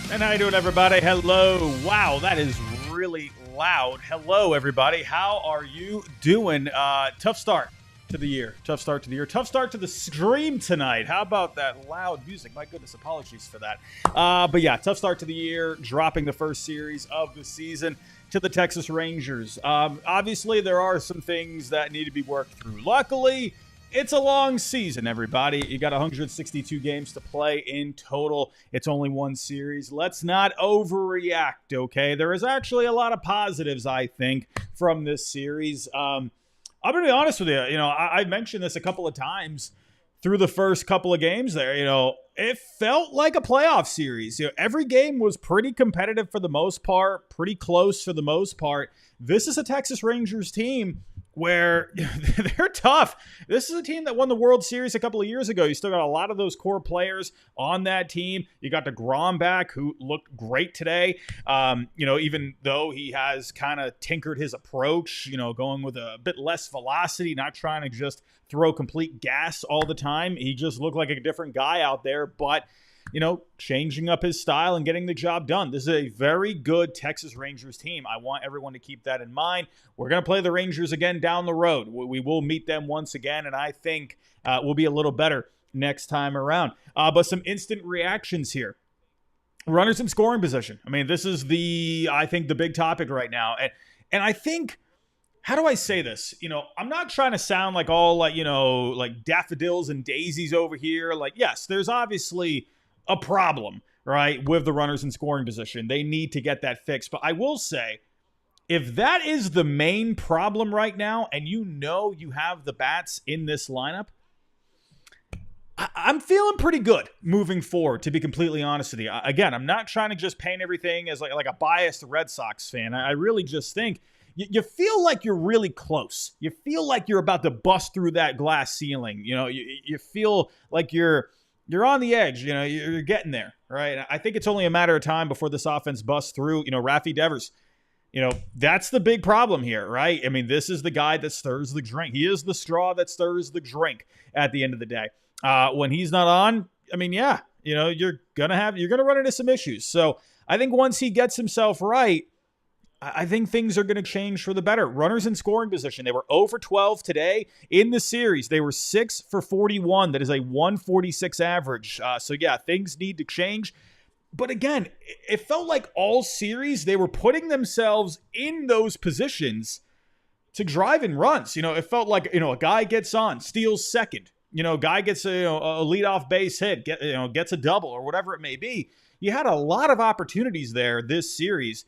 And how you doing, everybody? Hello. Wow, that is really loud. Hello, everybody. How are you doing? Tough start to the year. Tough start to the year. Tough start to the stream tonight. How about that loud music? My goodness, apologies for that. But yeah, tough start to the year. Dropping the first series of the season to the Texas Rangers. Obviously, there are some things that need to be worked through. Luckily, it's a long season, everybody. You got 162 games to play in total. It's only one series. Let's not overreact, okay? There is actually a lot of positives, I think, from this series. I'm going to be honest with you. I mentioned this a couple of times through the first couple of games there. It felt like a playoff series. Every game was pretty competitive for the most part, pretty close for the most part. This is a Texas Rangers team where they're tough. This is a team that won the World Series a couple of years ago. You still got a lot of those core players on that team. You got DeGrom back, who looked great today. Even though he has kind of tinkered his approach, going with a bit less velocity, not trying to just throw complete gas all the time. He just looked like a different guy out there, but changing up his style and getting the job done. This is a very good Texas Rangers team. I want everyone to keep that in mind. We're going to play the Rangers again down the road. We will meet them once again, and I think we'll be a little better next time around. But some instant reactions here. Runners in scoring position. I mean, this is I think the big topic right now. And I think, how do I say this? I'm not trying to sound like all like daffodils and daisies over here. Like, yes, there's obviously a problem, right, with the runners in scoring position. They need to get that fixed. But I will say, if that is the main problem right now, and you have the bats in this lineup, I'm feeling pretty good moving forward, to be completely honest with you. Again, I'm not trying to just paint everything as like a biased Red Sox fan. I really just think you feel like you're really close. You feel like you're about to bust through that glass ceiling. You feel like you're on the edge. You're getting there, right? I think it's only a matter of time before this offense busts through. Rafi Devers, that's the big problem here, right? I mean, this is the guy that stirs the drink. He is the straw that stirs the drink at the end of the day. When he's not on, I mean, yeah, you're gonna run into some issues. So I think once he gets himself right, I think things are going to change for the better. Runners in scoring position. They were 0 for 12 today in the series. They were 6 for 41. That is a 146 average. So, yeah, things need to change. But again, it felt like all series they were putting themselves in those positions to drive in runs. It felt like, a guy gets on, steals second. Guy gets a leadoff base hit, gets a double or whatever it may be. You had a lot of opportunities there this series,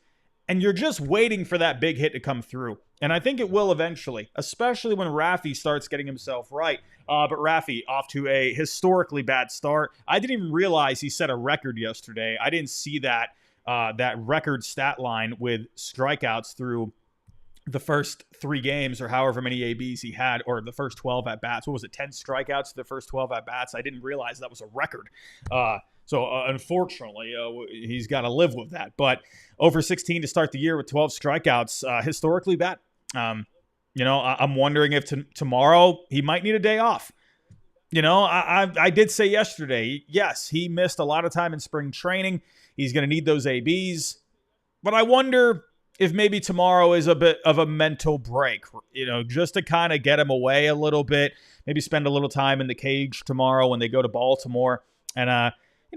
and you're just waiting for that big hit to come through. And I think it will eventually, especially when Rafi starts getting himself right. But Rafi off to a historically bad start. I didn't even realize he set a record yesterday. I didn't see that record stat line with strikeouts through the first 3 games or however many ABs he had, or the first 12 at-bats. What was it, 10 strikeouts to the first 12 at-bats? I didn't realize that was a record. So unfortunately, he's got to live with that. But over 16 to start the year with 12 strikeouts, historically bad. I'm wondering if tomorrow he might need a day off. I did say yesterday, yes, he missed a lot of time in spring training. He's going to need those ABs. But I wonder if maybe tomorrow is a bit of a mental break, just to kind of get him away a little bit. Maybe spend a little time in the cage tomorrow when they go to Baltimore. And,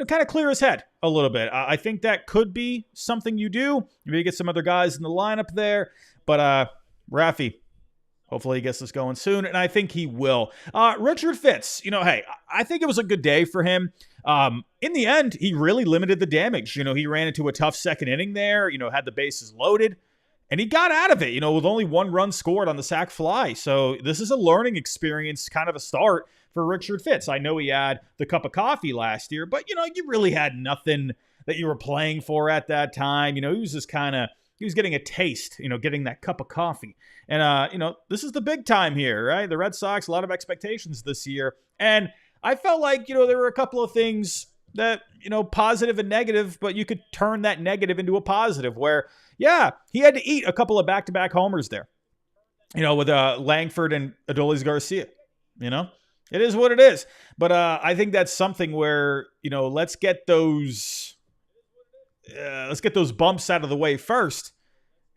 kind of clear his head a little bit. I think that could be something you do. Maybe get some other guys in the lineup there. But Rafi, hopefully he gets this going soon, and I think he will. Richard Fitz, hey, I think it was a good day for him. In the end, he really limited the damage. He ran into a tough second inning there, had the bases loaded, and he got out of it, with only 1 run scored on the sac fly. So this is a learning experience, kind of a start for Richard Fitz. I know he had the cup of coffee last year, but, you really had nothing that you were playing for at that time. He was just he was getting a taste, getting that cup of coffee. And, this is the big time here, right? The Red Sox, a lot of expectations this year. And I felt like, there were a couple of things that, positive and negative, but you could turn that negative into a positive where, yeah, he had to eat a couple of back-to-back homers there, with Langford and Adolis Garcia, It is what it is. But I think that's something where, let's get those let's get those bumps out of the way first.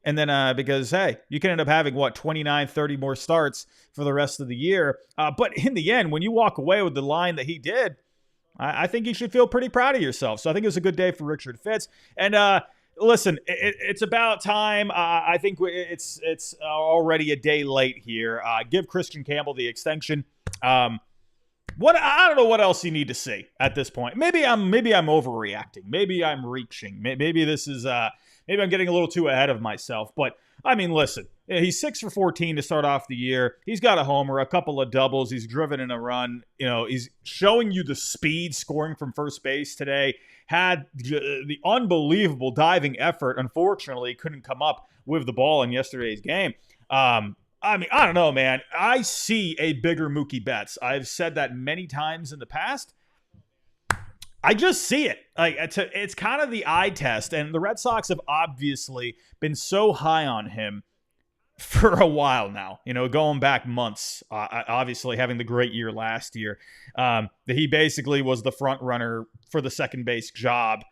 And then because, hey, you can end up having, 29, 30 more starts for the rest of the year. But in the end, when you walk away with the line that he did, I think you should feel pretty proud of yourself. So I think it was a good day for Richard Fitts. And listen, it's about time. I think it's already a day late here. Give Christian Campbell the extension. I don't know what else you need to see at this point. Maybe I'm overreacting. Maybe I'm reaching. Maybe this is maybe I'm getting a little too ahead of myself. But I mean, listen, he's 6 for 14 to start off the year. He's got a homer, a couple of doubles. He's driven in a run. He's showing you the speed scoring from first base today. Had the unbelievable diving effort. Unfortunately, couldn't come up with the ball in yesterday's game. I mean, I don't know, man. I see a bigger Mookie Betts. I've said that many times in the past. I just see it. It's kind of the eye test, and the Red Sox have obviously been so high on him for a while now. Going back months. Obviously, having the great year last year, that he basically was the front runner for the second base job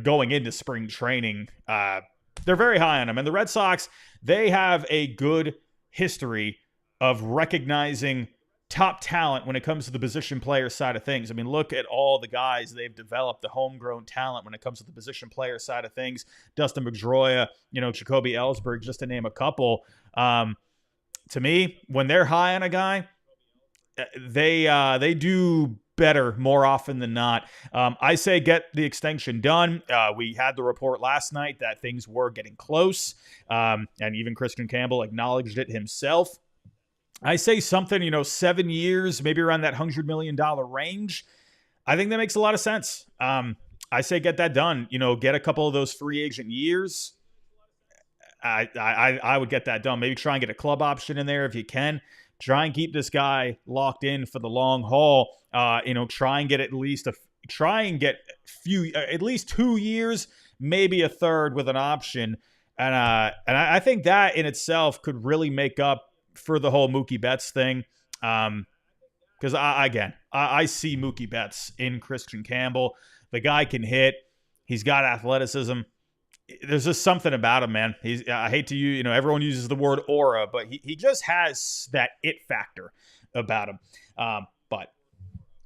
going into spring training. They're very high on him, and the Red Sox, they have a good history of recognizing top talent when it comes to the position player side of things. I mean, look at all the guys they've developed, the homegrown talent when it comes to the position player side of things. Dustin Pedroia, Jacoby Ellsberg, just to name a couple. To me, when they're high on a guy, they do better more often than not. I say get the extension done. We had the report last night that things were getting close, and even Christian Campbell acknowledged it himself. I say something, 7 years, maybe around that $100 million range. I think that makes a lot of sense. I say get that done. Get a couple of those free agent years. I would get that done. Maybe try and get a club option in there if you can. Try and keep this guy locked in for the long haul. Try and get at least 2 years, maybe a third with an option. And I think that in itself could really make up for the whole Mookie Betts thing. Because I see Mookie Betts in Christian Campbell. The guy can hit. He's got athleticism. There's just something about him, man. I hate to use, everyone uses the word aura, but he just has that it factor about him. But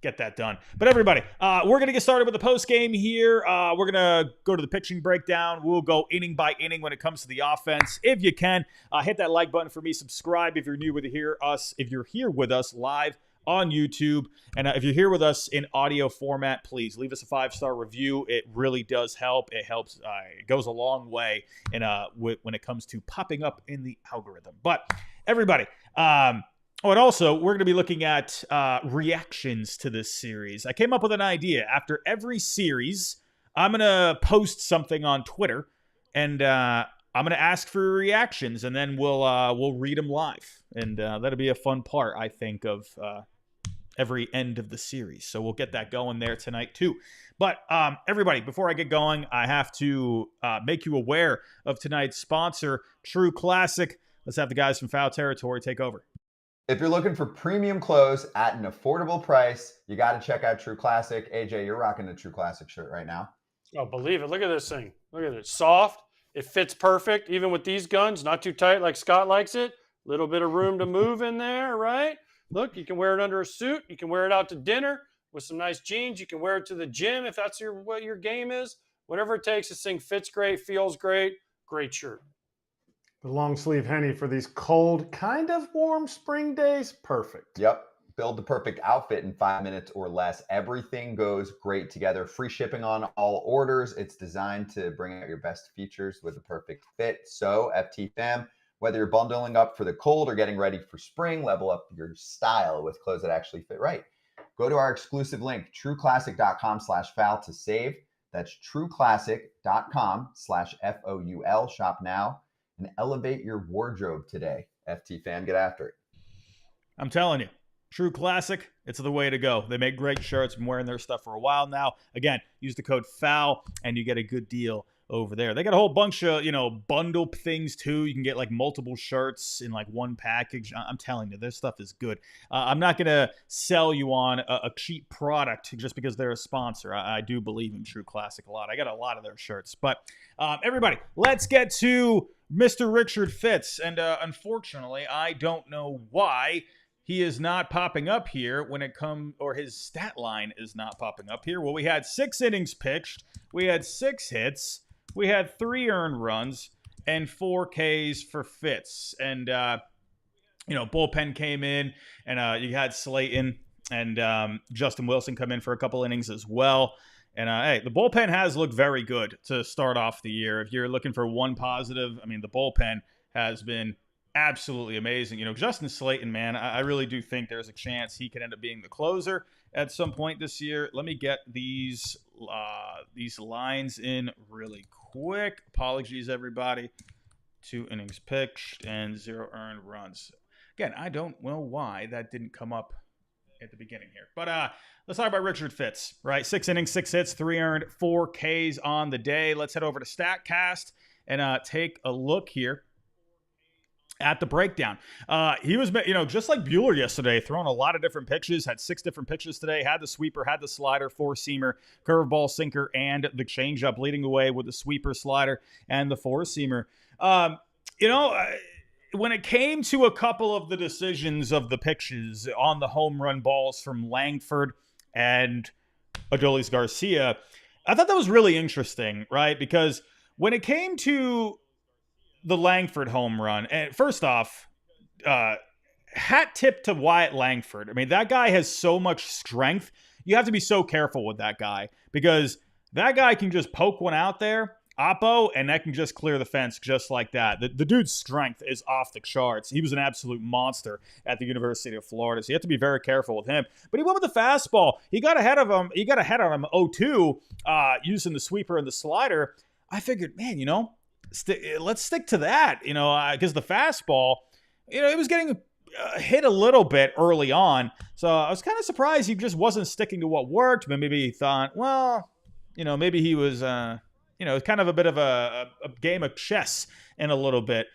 get that done. But everybody, we're going to get started with the post game here. We're going to go to the pitching breakdown. We'll go inning by inning when it comes to the offense. If you can, hit that like button for me. Subscribe if you're new with us. If you're here with us live on YouTube, and if you're here with us in audio format, please leave us a 5-star review. It really does help. It helps. It goes a long way in when it comes to popping up in the algorithm. But everybody, and also, we're going to be looking at reactions to this series. I came up with an idea. After every series, I'm going to post something on Twitter, and I'm going to ask for reactions, and then we'll read them live. And that'll be a fun part, I think, of every end of the series. So we'll get that going there tonight, too. But everybody, before I get going, I have to make you aware of tonight's sponsor, True Classic. Let's have the guys from Foul Territory take over. If you're looking for premium clothes at an affordable price, you got to check out True Classic. AJ, you're rocking the True Classic shirt right now. Oh, believe it. Look at this thing. Look at it. Soft. It fits perfect. Even with these guns, not too tight like Scott likes it. Little bit of room to move in there, right? Look, you can wear it under a suit. You can wear it out to dinner with some nice jeans. You can wear it to the gym if that's what your game is. Whatever it takes, this thing fits great, feels great. Great shirt. The long sleeve Henny for these cold, kind of warm spring days. Perfect. Yep. Build the perfect outfit in 5 minutes or less. Everything goes great together. Free shipping on all orders. It's designed to bring out your best features with the perfect fit. So, FT fam, whether you're bundling up for the cold or getting ready for spring, level up your style with clothes that actually fit right. Go to our exclusive link, trueclassic.com/foul to save. That's trueclassic.com/FOUL. Shop now and elevate your wardrobe today. FT fam, get after it. I'm telling you, True Classic, it's the way to go. They make great shirts. Been wearing their stuff for a while now. Again, use the code FOUL and you get a good deal over there. They got a whole bunch of, bundle things too. You can get like multiple shirts in like one package. I'm telling you, this stuff is good. I'm not going to sell you on a cheap product just because they're a sponsor. I do believe in True Classic a lot. I got a lot of their shirts. But everybody, let's get to Mr. Richard Fitz. And unfortunately, I don't know why he is not popping up here or his stat line is not popping up here. Well, we had 6 innings pitched. We had 6 hits. We had 3 earned runs and 4 Ks for Fitz. And, bullpen came in, and you had Slayton and Justin Wilson come in for a couple innings as well. And, hey, the bullpen has looked very good to start off the year. If you're looking for one positive, the bullpen has been absolutely amazing. Justin Slayton, man, I really do think there's a chance he could end up being the closer at some point this year. Let me get these lines in really quick. Apologies, everybody. 2 innings pitched and 0 earned runs. Again, I don't know why that didn't come up at the beginning here. But let's talk about Richard Fitz, right? 6 innings, 6 hits, 3 earned, 4 Ks on the day. Let's head over to StatCast and take a look here at the breakdown. He was, just like Buehler yesterday, throwing a lot of different pitches, had 6 different pitches today, had the sweeper, had the slider, 4-seamer, curveball, sinker, and the changeup, leading away with the sweeper, slider, and the 4-seamer. When it came to a couple of the decisions of the pitches on the home run balls from Langford and Adolis Garcia, I thought that was really interesting, right? Because when it came to the Langford home run, and first off, hat tip to Wyatt Langford. That guy has so much strength. You have to be so careful with that guy because that guy can just poke one out there, oppo, and that can just clear the fence just like that. The dude's strength is off the charts. He was an absolute monster at the University of Florida, so you have to be very careful with him. But he went with the fastball. He got ahead of him. He got ahead on him 0-2 using the sweeper and the slider. I figured, man, let's stick to that, because the fastball, it was getting hit a little bit early on. So I was kind of surprised he just wasn't sticking to what worked. But maybe he thought, well, maybe he was, kind of a bit of a game of chess in a little bit.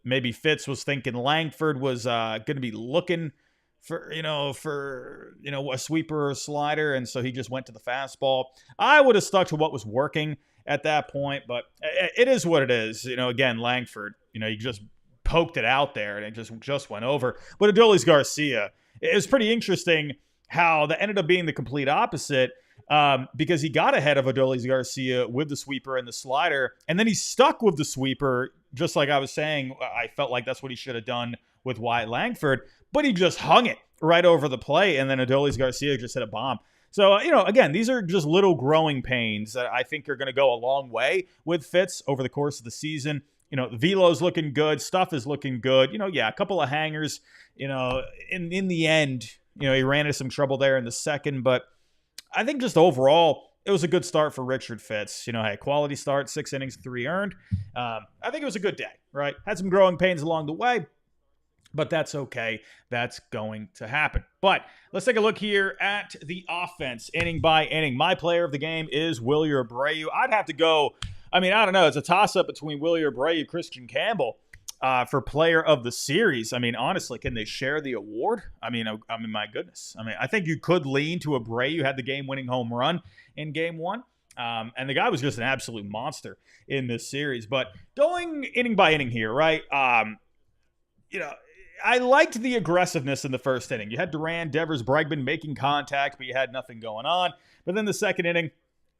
Maybe Fitz was thinking Langford was going to be looking for a sweeper or a slider. And so he just went to the fastball. I would have stuck to what was working at that point, but it is what it is. Again, Langford, he just poked it out there and it just went over. But Adolis Garcia, it was pretty interesting how that ended up being the complete opposite, because he got ahead of Adolis Garcia with the sweeper and the slider, and then he stuck with the sweeper, just like I was saying. I felt like that's what he should have done with Wyatt Langford, but he just hung it right over the plate, and then Adolis Garcia just hit a bomb. So, again, these are just little growing pains that I think are going to go a long way with Fitz over the course of the season. The velo's looking good. Stuff is looking good. A couple of hangers. In the end, he ran into some trouble there in the second. But I think just overall, it was a good start for Richard Fitz. Hey, quality start, 6 innings, 3 earned. I think it was a good day, right? Had some growing pains along the way. But that's okay. That's going to happen. But let's take a look here at the offense, inning by inning. My player of the game is Willie Abreu. I'd have to go, I don't know. It's a toss-up between Willie Abreu and Christian Campbell for player of the series. Honestly, can they share the award? My goodness. I think you could lean to Abreu. You had the game-winning home run in game 1. And the guy was just an absolute monster in this series. But going inning by inning here, right? I liked the aggressiveness in the first inning. You had Duran, Devers, Bregman making contact, but you had nothing going on. But then the second inning,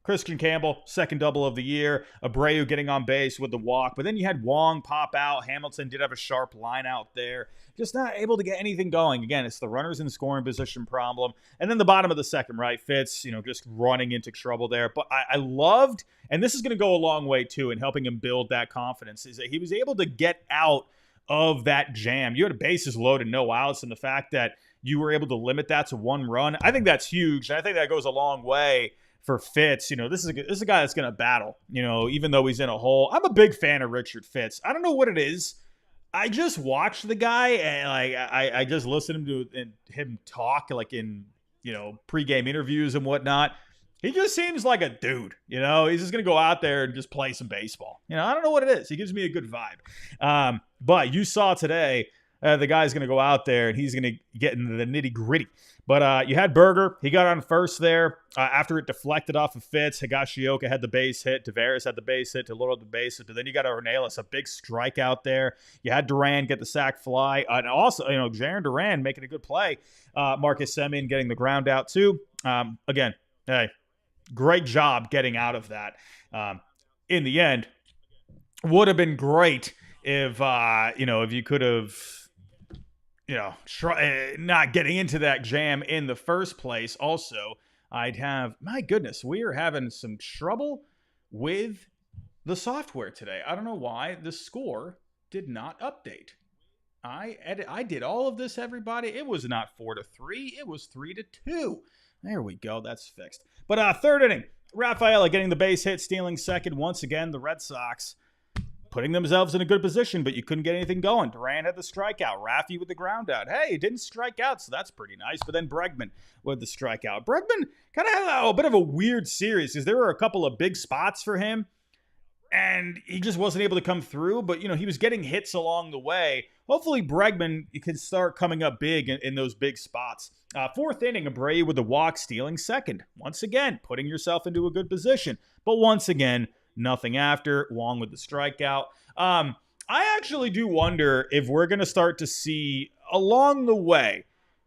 Christian Campbell, second double of the year. Abreu getting on base with the walk. But then you had Wong pop out. Hamilton did have a sharp line out there. Just not able to get anything going. Again, it's the runners in scoring position problem. And then the bottom of the second, right? Fitz, just running into trouble there. But I loved, and this is going to go a long way too in helping him build that confidence, is that he was able to get out of that jam. You had bases loaded, no outs, and the fact that you were able to limit that to 1 run, I think that's huge. And I think that goes a long way for Fitz. This is a guy that's going to battle, even though he's in a hole. I'm a big fan of Richard Fitz. I don't know what it is. I just watch the guy and I just listen to him talk like in, pregame interviews and whatnot. He just seems like a dude, He's just going to go out there and just play some baseball. I don't know what it is. He gives me a good vibe. But you saw today, the guy's going to go out there and he's going to get into the nitty gritty. But you had Berger. He got on first there after it deflected off of Fitz. Higashioka had the base hit. Tavares had the base hit to load up the bases. But then you got Ornelas, a big strikeout there. You had Duran get the sac fly. And also, Jaron Duran making a good play. Marcus Semien getting the ground out too. Again, hey, great job getting out of that. In the end, would have been great if you could have, not getting into that jam in the first place. Also, my goodness, we are having some trouble with the software today. I don't know why the score did not update. I did all of this, everybody. It was not 4-3. It was 3-2. There we go. That's fixed. But third inning, Rafaela getting the base hit, stealing second. Once again, the Red Sox putting themselves in a good position, but you couldn't get anything going. Duran had the strikeout. Raffy with the ground out. Hey, he didn't strike out, so that's pretty nice. But then Bregman with the strikeout. Bregman kind of had a bit of a weird series because there were a couple of big spots for him, and he just wasn't able to come through. But, he was getting hits along the way. Hopefully Bregman can start coming up big in those big spots. Fourth inning, Abreu with the walk, stealing second. Once again, putting yourself into a good position. But once again, nothing after. Wong with the strikeout. I actually do wonder if we're going to start to see, along the way,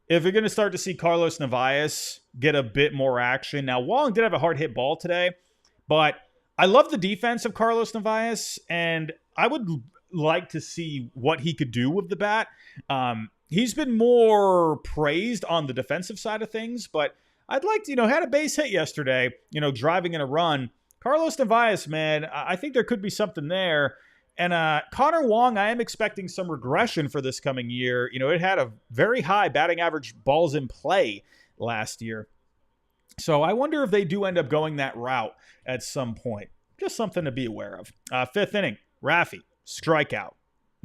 if we're going to start to see Carlos Narvaez get a bit more action. Now, Wong did have a hard hit ball today, but I love the defense of Carlos Narvaez, and I would like to see what he could do with the bat. He's been more praised on the defensive side of things, but I'd like to, had a base hit yesterday, driving in a run. Carlos Narvaez, man, I think there could be something there. And Connor Wong, I am expecting some regression for this coming year. It had a very high batting average balls in play last year. So I wonder if they do end up going that route at some point. Just something to be aware of. Fifth inning, Raffy, strikeout.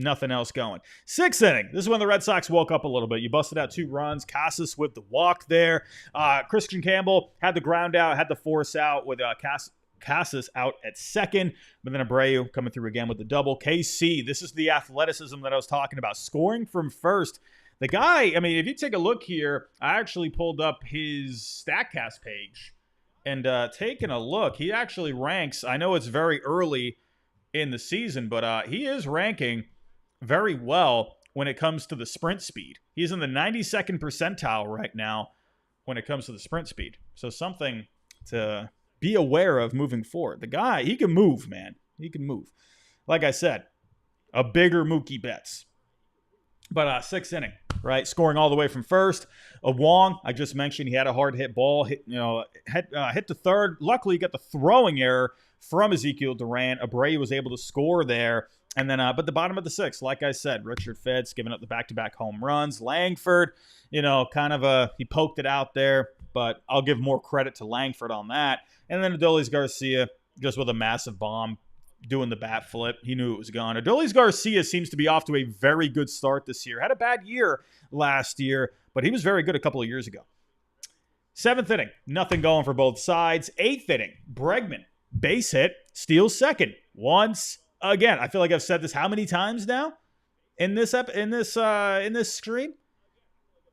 Nothing else going. Sixth inning. This is when the Red Sox woke up a little bit. You busted out 2 runs. Casas with the walk there. Christian Campbell had the ground out, had the force out with Casas out at second, but then Abreu coming through again with the double. KC, this is the athleticism that I was talking about, scoring from first. The guy, if you take a look here, I actually pulled up his StatCast page and taking a look, he actually ranks, I know it's very early in the season, but he is ranking very well when it comes to the sprint speed. He's in the 92nd percentile right now when it comes to the sprint speed. So something to be aware of moving forward. The guy, he can move, man. He can move. Like I said, a bigger Mookie Betts. But sixth inning, right? Scoring all the way from first. Wong, I just mentioned, he had a hard hit ball, hit to third. Luckily, he got the throwing error from Ezekiel Duran. Abreu was able to score there. And then, but the bottom of the sixth, like I said, Richard Fitz giving up the back-to-back home runs. Langford, he poked it out there, but I'll give more credit to Langford on that. And then Adolis Garcia just with a massive bomb, doing the bat flip. He knew it was gone. Adolis Garcia seems to be off to a very good start this year. Had a bad year last year, but he was very good a couple of years ago. Seventh inning, nothing going for both sides. Eighth inning, Bregman, base hit, steals second. Once again, I feel like I've said this how many times now in this stream?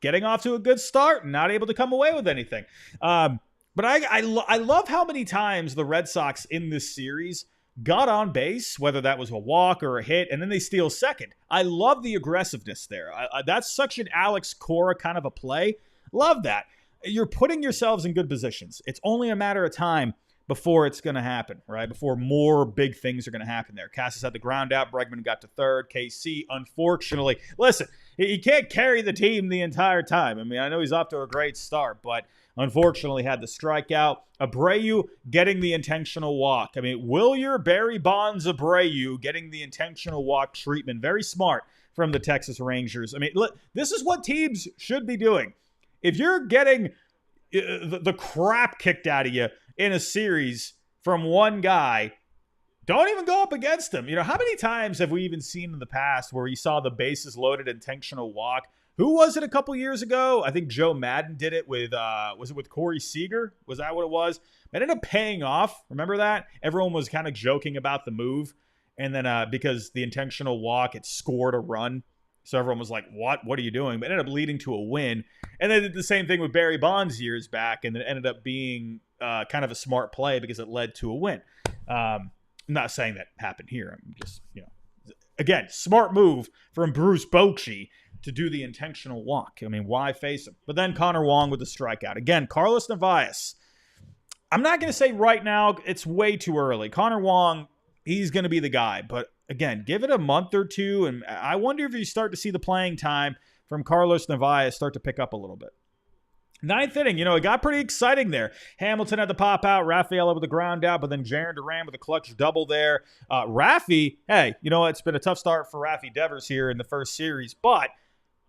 Getting off to a good start, not able to come away with anything. But I love how many times the Red Sox in this series got on base, whether that was a walk or a hit, and then they steal second. I love the aggressiveness there. That's such an Alex Cora kind of a play. Love that. You're putting yourselves in good positions. It's only a matter of time before it's going to happen, right? Before more big things are going to happen there. Casas had the ground out. Bregman got to third. KC, unfortunately, listen, he can't carry the team the entire time. I know he's off to a great start, but unfortunately had the strikeout. Abreu getting the intentional walk. Wilyer Barry Bonds Abreu getting the intentional walk treatment. Very smart from the Texas Rangers. Look, this is what teams should be doing. If you're getting the crap kicked out of you in a series from one guy, don't even go up against him. How many times have we even seen in the past where you saw the bases loaded intentional walk Who was it a couple years ago? I think Joe Madden did it with, was it with Corey Seager? Was that what it was? It ended up paying off. Remember that? Everyone was kind of joking about the move. And then because the intentional walk, it scored a run. So everyone was like, what are you doing? But it ended up leading to a win. And they did the same thing with Barry Bonds years back. And it ended up being kind of a smart play because it led to a win. I'm not saying that happened here. I'm just, again, smart move from Bruce Bochy to do the intentional walk. I mean, why face him? But then Connor Wong with the strikeout. Again, Carlos Narvaez. I'm not going to say right now, it's way too early. Connor Wong, he's going to be the guy. But again, give it a month or two, and I wonder if you start to see the playing time from Carlos Narvaez start to pick up a little bit. Ninth inning, it got pretty exciting there. Hamilton had the pop out, Rafaela with the ground out, but then Jaron Duran with a clutch double there. Rafi, hey, it's been a tough start for Rafi Devers here in the first series, but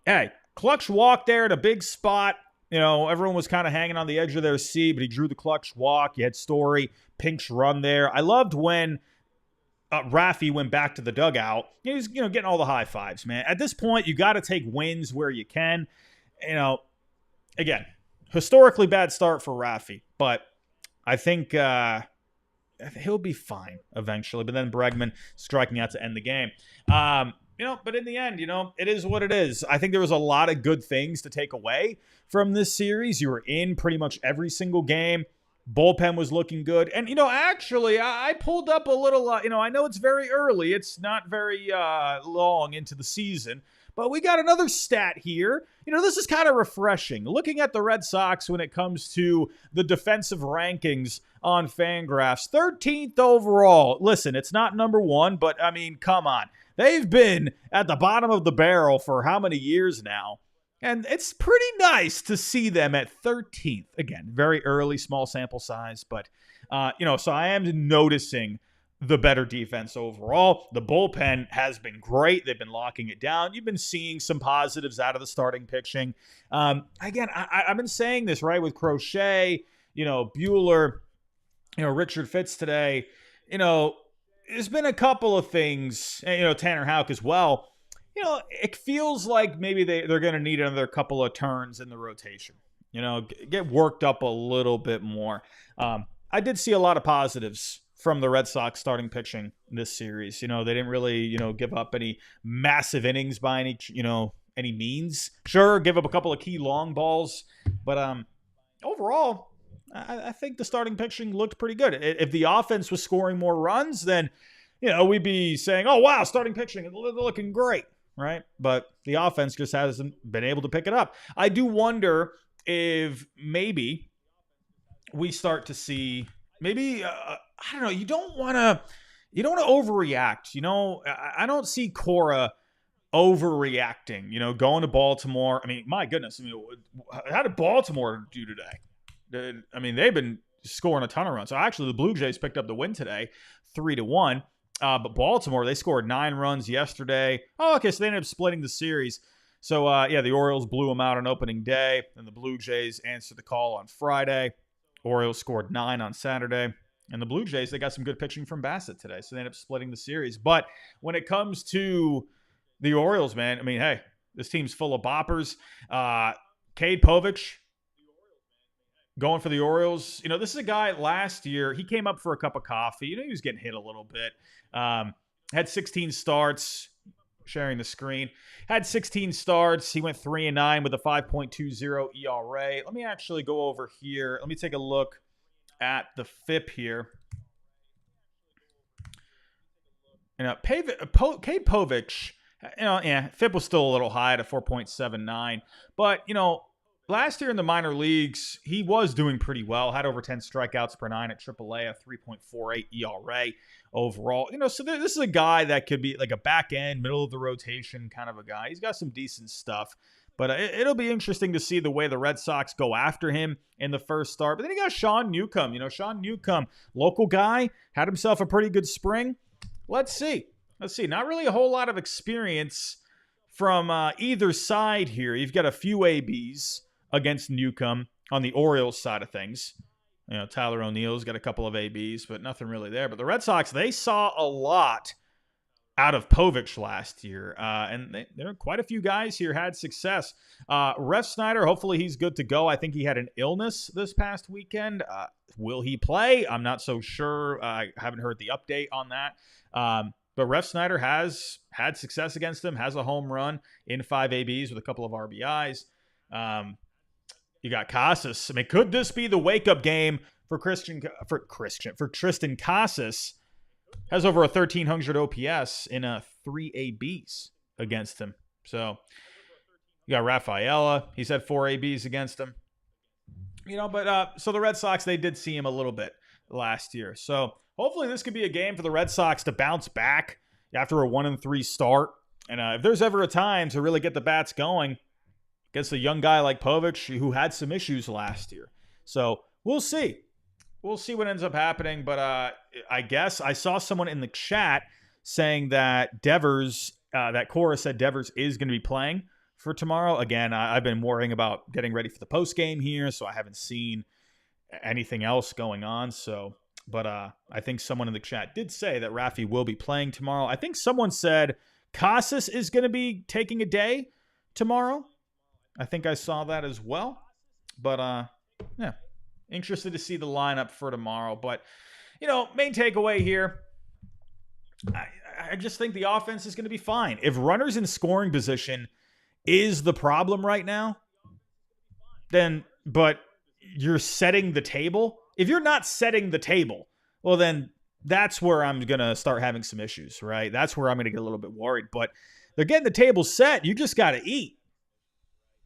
hey, clutch walk there at a big spot. Everyone was kind of hanging on the edge of their seat, but he drew the clutch walk. You had Story, Pink's run there. I loved when Rafi went back to the dugout. He was, getting all the high fives, man. At this point, you got to take wins where you can. Again, historically bad start for Rafi, but I think he'll be fine eventually. But then Bregman striking out to end the game. But in the end, it is what it is. I think there was a lot of good things to take away from this series. You were in pretty much every single game. Bullpen was looking good. And, actually, I pulled up a little, I know it's very early. It's not very long into the season. But we got another stat here. This is kind of refreshing. Looking at the Red Sox when it comes to the defensive rankings on Fangraphs. 13th overall. Listen, it's not number one, but, come on. They've been at the bottom of the barrel for how many years now? And it's pretty nice to see them at 13th. Again, very early, small sample size. But, so I am noticing the better defense overall. The bullpen has been great. They've been locking it down. You've been seeing some positives out of the starting pitching. Again, I've been saying this, right, with Crochet, Bueller, Richard Fitz today. There's been a couple of things, Tanner Houck as well. It feels like maybe they're going to need another couple of turns in the rotation. Get worked up a little bit more. I did see a lot of positives from the Red Sox starting pitching this series. They didn't really, give up any massive innings by any means. Sure, give up a couple of key long balls, but overall, I think the starting pitching looked pretty good. If the offense was scoring more runs, then, we'd be saying, oh, wow, starting pitching is looking great, right? But the offense just hasn't been able to pick it up. I do wonder if maybe we start to see I don't know. You don't want to overreact. I don't see Cora overreacting, going to Baltimore. My goodness. How did Baltimore do today? They've been scoring a ton of runs. So actually, the Blue Jays picked up the win today, 3-1. But Baltimore, they scored 9 runs yesterday. Oh, okay. So they ended up splitting the series. So, the Orioles blew them out on opening day. And the Blue Jays answered the call on Friday. Orioles scored 9 on Saturday. And the Blue Jays, they got some good pitching from Bassett today. So they ended up splitting the series. But when it comes to the Orioles, man, hey, this team's full of boppers. Cade Povich going for the Orioles. This is a guy last year. He came up for a cup of coffee. He was getting hit a little bit. Had 16 starts. Sharing the screen. Had 16 starts. He went 3-9 with a 5.20 ERA. Let me actually go over here. Let me take a look at the FIP here. Cade Povich, FIP was still a little high at a 4.79. But, last year in the minor leagues, he was doing pretty well. Had over 10 strikeouts per 9 at AAA, a 3.48 ERA overall. So this is a guy that could be like a back end, middle of the rotation kind of a guy. He's got some decent stuff. But it'll be interesting to see the way the Red Sox go after him in the first start. But then you got Sean Newcomb. Sean Newcomb, local guy, had himself a pretty good spring. Let's see. Not really a whole lot of experience from either side here. You've got a few ABs against Newcomb on the Orioles side of things. Tyler O'Neill's got a couple of ABs, but nothing really there. But the Red Sox, they saw a lot out of Povich last year. And there are quite a few guys here had success. Ref Snyder, hopefully he's good to go. I think he had an illness this past weekend. Will he play? I'm not so sure. I haven't heard the update on that. But Ref Snyder has had success against him, has a home run in 5 ABs with a couple of RBIs. You got Casas. I mean, could this be the wake-up game for Tristan Casas? Has over a 1,300 OPS in 3 ABs against him. So you got Rafaela. He's had 4 ABs against him. So the Red Sox, they did see him a little bit last year. So hopefully this could be a game for the Red Sox to bounce back after a 1-3 start. And if there's ever a time to really get the bats going against a young guy like Povich, who had some issues last year. So we'll see. We'll see what ends up happening. But I guess I saw someone in the chat saying that that Cora said Devers is going to be playing for tomorrow. Again, I've been worrying about getting ready for the post game here, so I haven't seen anything else going on. But I think someone in the chat did say that Rafi will be playing tomorrow. I think someone said Casas is going to be taking a day tomorrow. I think I saw that as well. But yeah, interested to see the lineup for tomorrow. But, main takeaway here, I just think the offense is going to be fine. If runners in scoring position is the problem right now, but you're setting the table. If you're not setting the table, well, then that's where I'm going to start having some issues, right? That's where I'm going to get a little bit worried. But they're getting the table set. You just got to eat,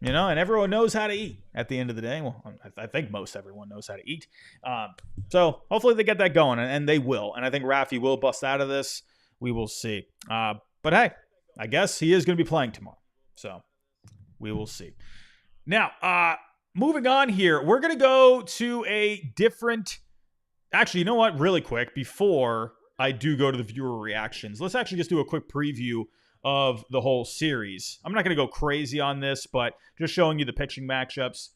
and everyone knows how to eat at the end of the day. Well, I think most everyone knows how to eat. So hopefully they get that going, and they will. And I think Rafi will bust out of this. We will see. But hey, I guess he is going to be playing tomorrow. So we will see. Now, moving on here, we're going to go to a different... Actually, you know what? Really quick, before I do go to the viewer reactions, let's actually just do a quick preview of the whole series. I'm not going to go crazy on this, but just showing you the pitching matchups.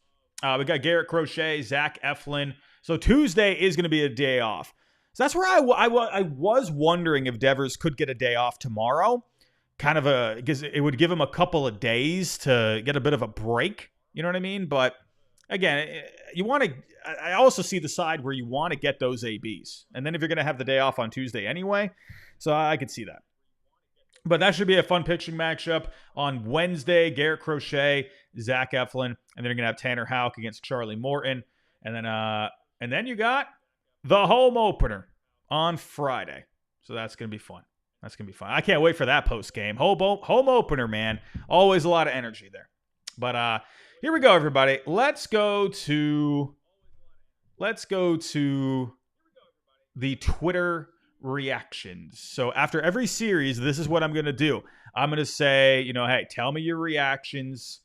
We got Garrett Crochet, Zach Eflin. So Tuesday is going to be a day off. So that's where I was wondering if Devers could get a day off tomorrow. Because it would give him a couple of days to get a bit of a break. You know what I mean? But again, I also see the side where you want to get those ABs. And then if you're going to have the day off on Tuesday anyway, so I could see that. But that should be a fun pitching matchup on Wednesday. Garrett Crochet, Zach Eflin, and then you're going to have Tanner Houck against Charlie Morton. And then you got the home opener on Friday. So that's going to be fun. I can't wait for that post game. Home opener, man. Always a lot of energy there. But here we go, everybody. Let's go to the Twitter reactions. So after every series, this is what I'm going to do. I'm going to say, hey, tell me your reactions.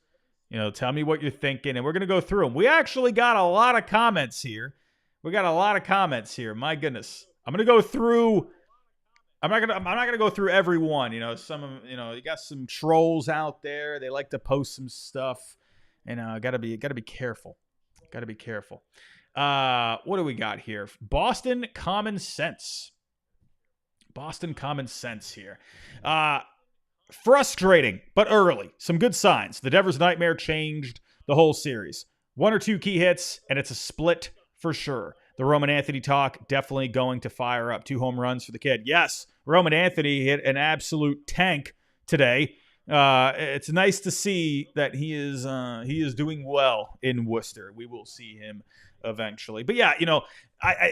Tell me what you're thinking, and we're going to go through them. We actually got a lot of comments here. My goodness. I'm going to go through. I'm not gonna go through every one. Some of you got some trolls out there. They like to post some stuff, and gotta be careful. What do we got here? Boston Common Sense here. Frustrating, but early. Some good signs. The Devers Nightmare changed the whole series. 1 or 2 key hits, and it's a split for sure. The Roman Anthony talk definitely going to fire up. 2 home runs for the kid. Yes, Roman Anthony hit an absolute tank today. It's nice to see that he is doing well in Worcester. We will see him eventually. But yeah,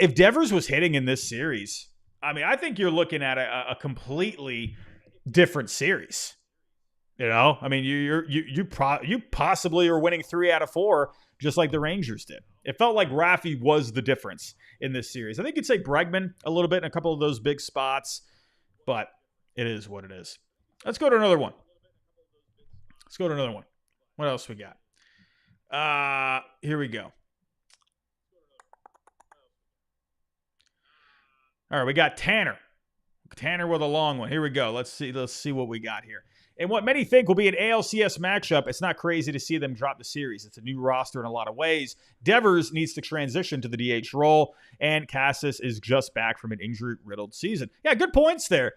if Devers was hitting in this series, I think you're looking at a completely different series. You possibly are winning 3 out of 4, just like the Rangers did. It felt like Rafi was the difference in this series. I think you'd say Bregman a little bit in a couple of those big spots, but it is what it is. Let's go to another one. What else we got? Here we go. All right, we got Tanner. Tanner with a long one. Here we go. Let's see what we got here. And what many think will be an ALCS matchup, it's not crazy to see them drop the series. It's a new roster in a lot of ways. Devers needs to transition to the DH role, and Casas is just back from an injury-riddled season. Yeah, good points there.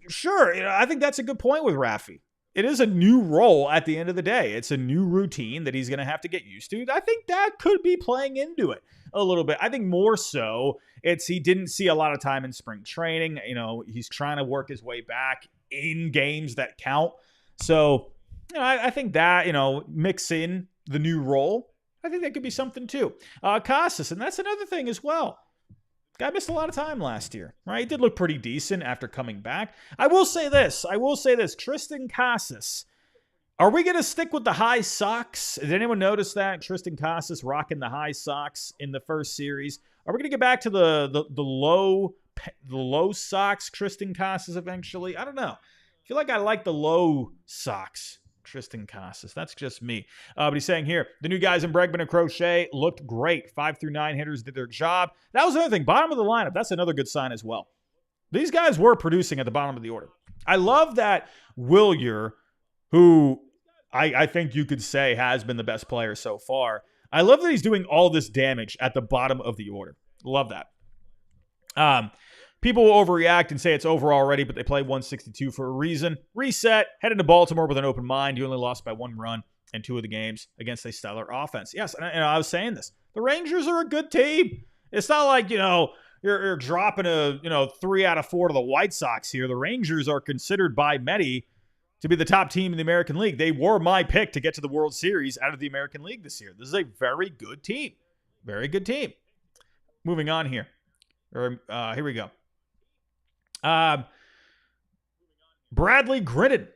sure, I think that's a good point with Rafi. It is a new role at the end of the day. It's a new routine that he's going to have to get used to. I think that could be playing into it a little bit. I think more so it's he didn't see a lot of time in spring training. He's trying to work his way back in games that count. So, I think that, mix in the new role, I think that could be something too. Casas, and that's another thing as well. Guy missed a lot of time last year, right? He did look pretty decent after coming back. I will say this. Tristan Casas. Are we going to stick with the high socks? Did anyone notice that? Tristan Casas rocking the high socks in the first series. Are we going to get back to the low socks Tristan Casas eventually? I don't know. I feel like I like the low socks Tristan Casas. That's just me. But he's saying here, the new guys in Bregman and Crochet looked great. 5 through 9 hitters did their job. That was another thing. Bottom of the lineup. That's another good sign as well. These guys were producing at the bottom of the order. I love that Wilyer, who I think you could say has been the best player so far. I love that he's doing all this damage at the bottom of the order. Love that. People will overreact and say it's over already, but they play 162 for a reason. Reset, head into Baltimore with an open mind. You only lost by 1 run in 2 of the games against a stellar offense. Yes, and I was saying this. The Rangers are a good team. It's not like, you're dropping a 3 out of 4 to the White Sox here. The Rangers are considered by many to be the top team in the American League. They were my pick to get to the World Series out of the American League this year. This is a very good team. Very good team. Moving on here. Here we go. Bradley grinted.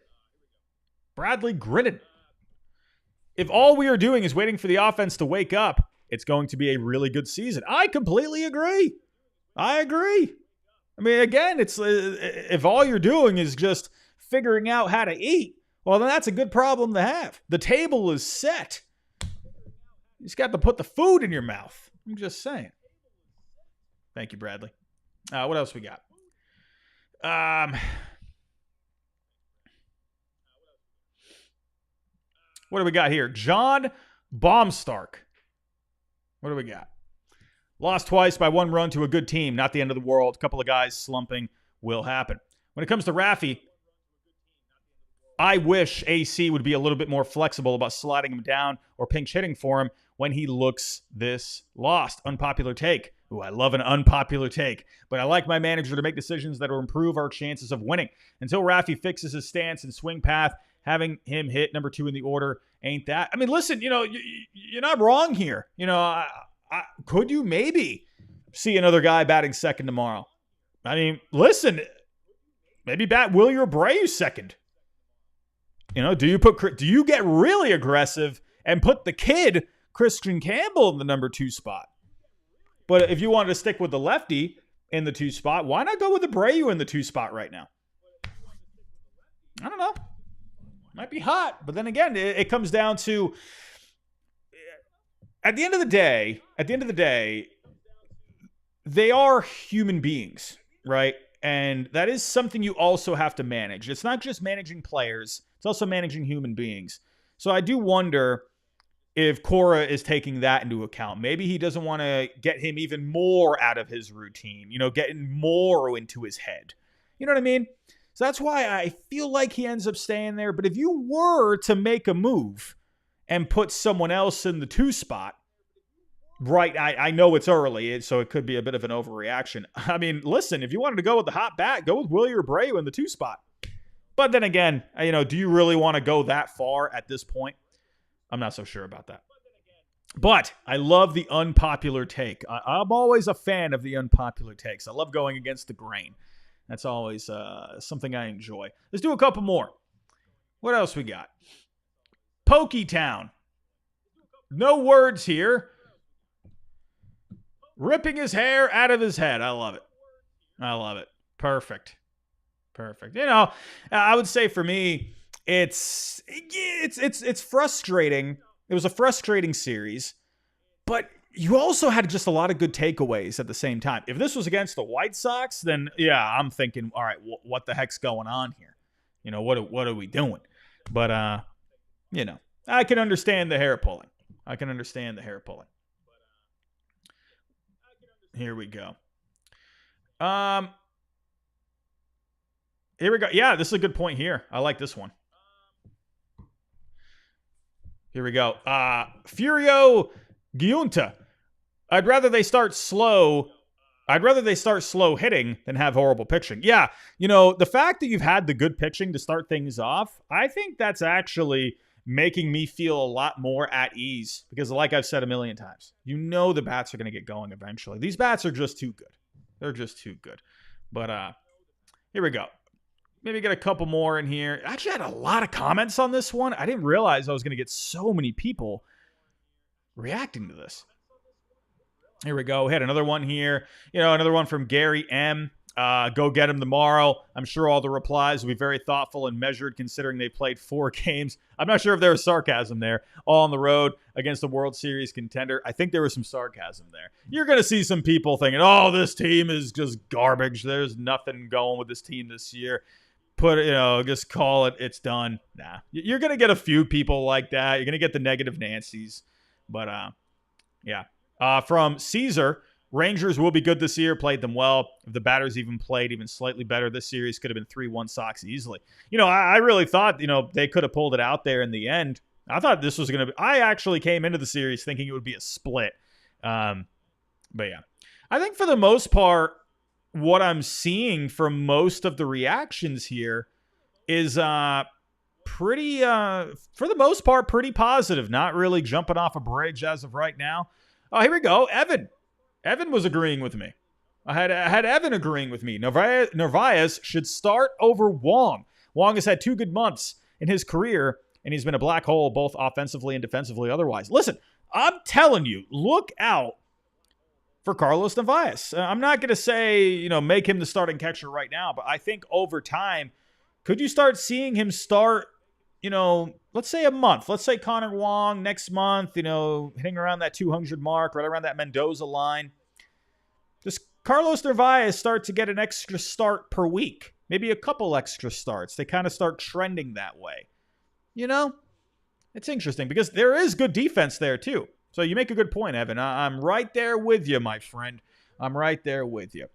If all we are doing is waiting for the offense to wake up, it's going to be a really good season. I completely agree. I mean, again, it's if all you're doing is just figuring out how to eat, well, then that's a good problem to have. The table is set. You just got to put the food in your mouth. I'm just saying. Thank you, Bradley. What else we got? What do we got here? John Baumstark. What do we got? Lost twice by 1 run to a good team. Not the end of the world. A couple of guys slumping will happen. When it comes to Rafi, I wish AC would be a little bit more flexible about sliding him down or pinch hitting for him when he looks this lost. Unpopular take. Ooh, I love an unpopular take, but I like my manager to make decisions that will improve our chances of winning. Until Rafi fixes his stance and swing path, having him hit number 2 in the order ain't that. I mean, listen, you're not wrong here. Could you maybe see another guy batting second tomorrow? I mean, listen, maybe bat Wilyer Abreu second. Do you get really aggressive and put the kid Christian Campbell in the number 2 spot? But if you wanted to stick with the lefty in the 2 spot, why not go with Abreu in the 2 spot right now? I don't know. Might be hot. But then again, it comes down to, at the end of the day, they are human beings, right? And that is something you also have to manage. It's not just managing players. It's also managing human beings. So I do wonder if Cora is taking that into account. Maybe he doesn't want to get him even more out of his routine, getting more into his head. You know what I mean? So that's why I feel like he ends up staying there. But if you were to make a move and put someone else in the 2 spot, right, I know it's early, so it could be a bit of an overreaction. I mean, listen, if you wanted to go with the hot bat, go with Wilyer Abreu in the 2 spot. But then again, do you really want to go that far at this point? I'm not so sure about that. But I love the unpopular take. I'm always a fan of the unpopular takes. I love going against the grain. That's always something I enjoy. Let's do a couple more. What else we got? Poketown. No words here. Ripping his hair out of his head. I love it. Perfect. I would say for me, it's frustrating. It was a frustrating series, but you also had just a lot of good takeaways at the same time. If this was against the White Sox, then yeah, I'm thinking, all right, what the heck's going on here? What are we doing? But I can understand the hair pulling. Here we go. Here we go. Yeah, this is a good point here. I like this one. Here we go. Furio Giunta. I'd rather they start slow hitting than have horrible pitching. Yeah, the fact that you've had the good pitching to start things off, I think that's actually making me feel a lot more at ease because, like I've said a million times, the bats are going to get going eventually. These bats are just too good. They're just too good. But here we go. Maybe get a couple more in here. Actually, I had a lot of comments on this one. I didn't realize I was going to get so many people reacting to this. Here we go. We had another one here. Another one from Gary M. Go get him tomorrow. I'm sure all the replies will be very thoughtful and measured considering they played 4 games. I'm not sure if there was sarcasm there. All on the road against the World Series contender. I think there was some sarcasm there. You're going to see some people thinking, oh, this team is just garbage. There's nothing going with this team this year. Just call it. It's done. Nah. You're going to get a few people like that. You're going to get the negative Nancy's. But, yeah. From Caesar, Rangers will be good this year, played them well. If the batters even played even slightly better, this series could have been 3-1 Sox easily. I really thought, they could have pulled it out there in the end. I thought this was going to be, I actually came into the series thinking it would be a split. But yeah, I think for the most part, what I'm seeing from most of the reactions here is pretty, for the most part, pretty positive. Not really jumping off a bridge as of right now. Oh, here we go. Evan was agreeing with me. I had Evan agreeing with me. Narvaez should start over Wong. Wong has had 2 good months in his career, and he's been a black hole both offensively and defensively otherwise. Listen, I'm telling you, look out for Carlos Narvaez. I'm not going to say, make him the starting catcher right now, but I think over time, could you start seeing him start, let's say a month. Let's say Connor Wong next month, hitting around that 200 mark, right around that Mendoza line. Does Carlos Narvaez start to get an extra start per week? Maybe a couple extra starts. They kind of start trending that way. It's interesting because there is good defense there too. So you make a good point, Evan. I'm right there with you, my friend. I'm right there with you.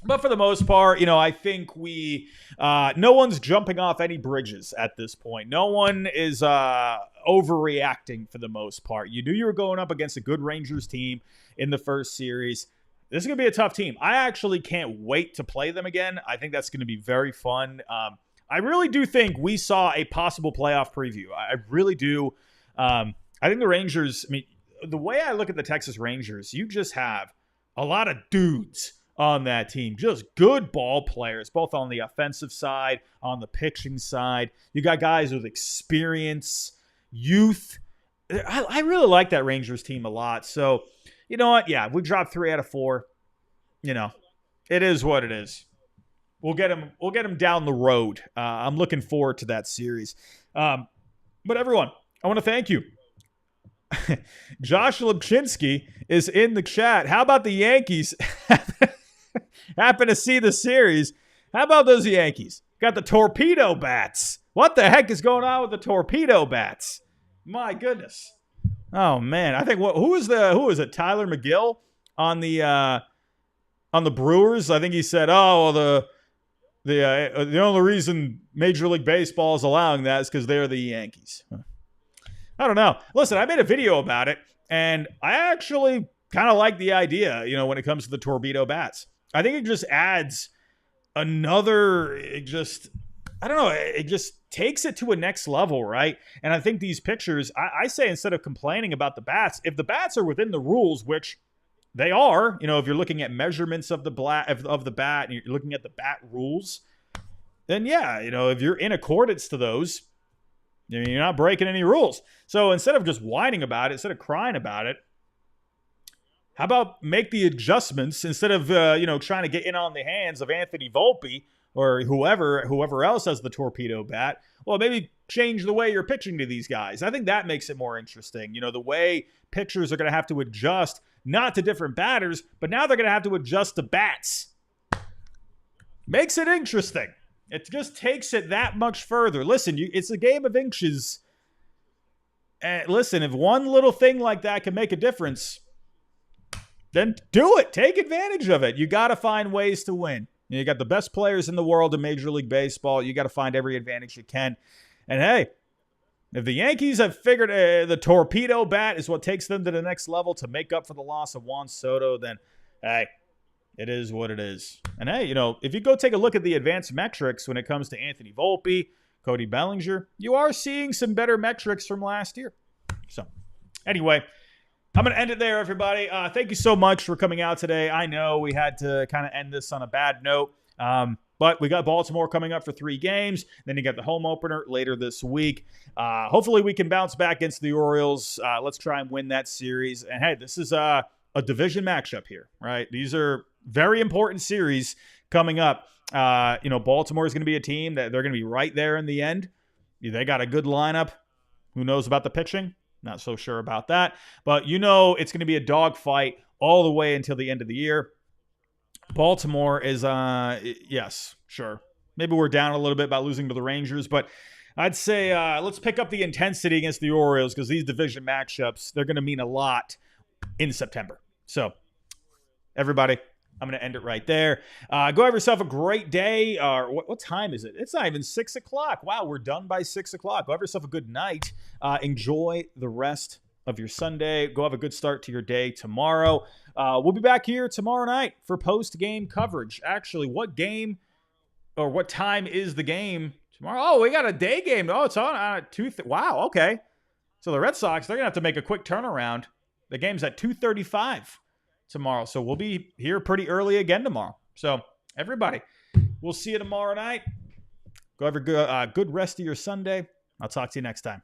But for the most part, I think no one's jumping off any bridges at this point. No one is overreacting for the most part. You knew you were going up against a good Rangers team in the first series. This is going to be a tough team. I actually can't wait to play them again. I think that's going to be very fun. I really do think we saw a possible playoff preview. I really do. I think the Rangers, the way I look at the Texas Rangers, you just have a lot of dudes on that team. Just good ball players, both on the offensive side, on the pitching side. You got guys with experience, youth. I really like that Rangers team a lot. So, you know what? Yeah, we dropped 3 out of 4. It is what it is. We'll get him down the road. I'm looking forward to that series. But everyone, I want to thank you. Josh Lubchinsky is in the chat. How about the Yankees? Happen to see the series. How about those Yankees? Got the torpedo bats. What the heck is going on with the torpedo bats? My goodness. Oh man, I think who is it? Tyler McGill on the Brewers. I think he said, "Oh, well, the only reason Major League Baseball is allowing that is because they're the Yankees." I don't know. Listen, I made a video about it, and I actually kind of like the idea, when it comes to the torpedo bats. I think it just adds it just takes it to a next level, right? And I think these pictures, I say instead of complaining about the bats, if the bats are within the rules, which they are, if you're looking at measurements of the bat and you're looking at the bat rules, then yeah, if you're in accordance to those, you're not breaking any rules. So instead of just whining about it, instead of crying about it, how about make the adjustments instead of, trying to get in on the hands of Anthony Volpe or whoever else has the torpedo bat? Well, maybe change the way you're pitching to these guys. I think that makes it more interesting. The way pitchers are going to have to adjust, not to different batters, but now they're going to have to adjust to bats. Makes it interesting. It just takes it that much further. Listen, it's a game of inches. Listen, if one little thing like that can make a difference, then do it. Take advantage of it. You got to find ways to win. You got the best players in the world in Major League Baseball. You got to find every advantage you can. And hey, if the Yankees have figured the torpedo bat is what takes them to the next level to make up for the loss of Juan Soto, then hey, it is what it is. And hey, if you go take a look at the advanced metrics when it comes to Anthony Volpe, Cody Bellinger, you are seeing some better metrics from last year. So anyway, I'm going to end it there, everybody. Thank you so much for coming out today. I know we had to kind of end this on a bad note, but we got Baltimore coming up for 3 games. Then you got the home opener later this week. Hopefully we can bounce back against the Orioles. Let's try and win that series. And hey, this is a division matchup here, right? These are very important series coming up. Baltimore is going to be a team that they're going to be right there in the end. They got a good lineup. Who knows about the pitching? Not so sure about that. But it's going to be a dogfight all the way until the end of the year. Baltimore is, yes, sure. Maybe we're down a little bit by losing to the Rangers, but I'd say let's pick up the intensity against the Orioles because these division matchups, they're going to mean a lot in September. So, everybody, I'm going to end it right there. Go have yourself a great day. What time is it? It's not even 6 o'clock. Wow, we're done by 6 o'clock. Go have yourself a good night. Enjoy the rest of your Sunday. Go have a good start to your day tomorrow. We'll be back here tomorrow night for post-game coverage. Actually, what game or what time is the game tomorrow? Oh, we got a day game. Oh, it's on at 2. Wow, okay. So the Red Sox, they're going to have to make a quick turnaround. The game's at 2:35 tomorrow. So we'll be here pretty early again tomorrow. So everybody, we'll see you tomorrow night. Go have a good rest of your Sunday. I'll talk to you next time.